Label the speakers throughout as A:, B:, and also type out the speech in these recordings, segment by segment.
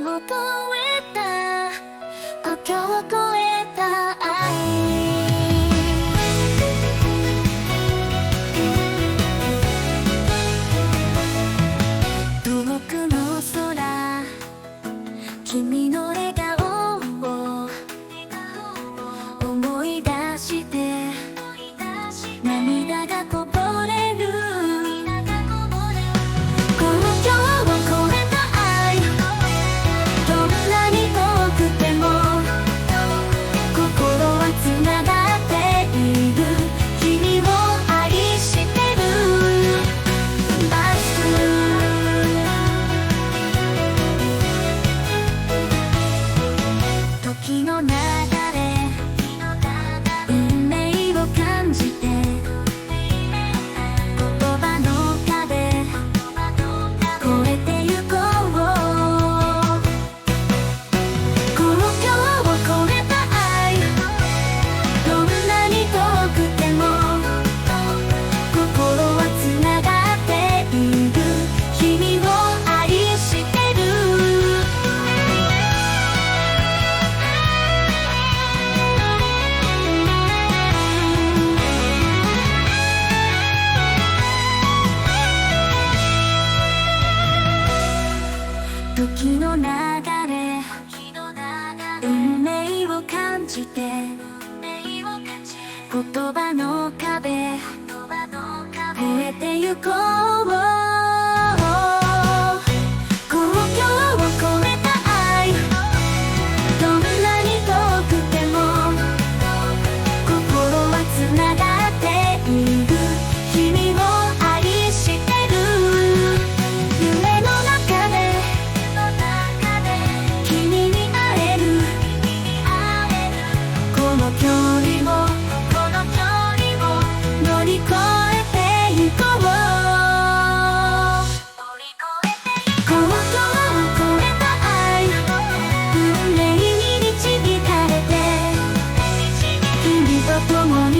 A: を超えた国境を越えた愛。遠くの空、君の笑顔を思い出して涙がこぼれる。国境を越えた愛、どんなに遠くても心はつながっている。君を愛してる。バス時の流れ、運命を感じて言葉の壁越えてゆこう。国境を越えた愛、どんなに遠くても心はつながっている。君を愛してる。時の流れ、運命を感じて言葉の壁越えてゆこう。国境を越えた愛、どんなに遠くても心はつながっている。君を愛してる。夢の中で君に会える。この距離を乗り越えてゆこう。国境を越えた愛、運命に導かれて君と共に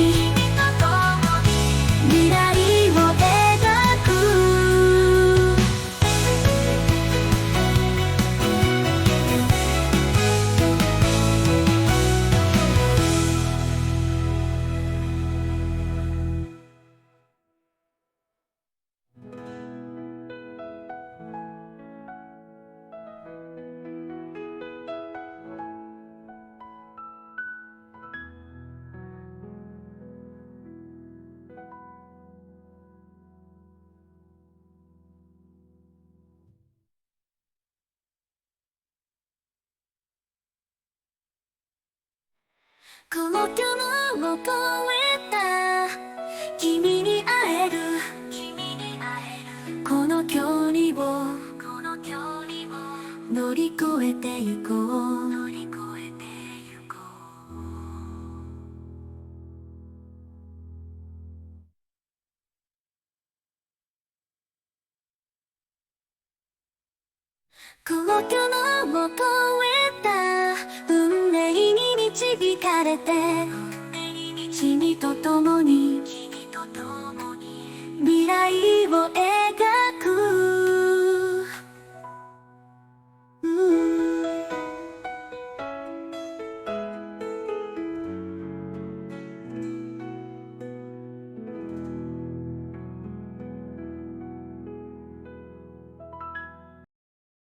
A: 未来を描く。国境を越えた君に会える。この距離を乗り越えてゆこう。国境を越えた運命に導かれて君と共に未来を描く。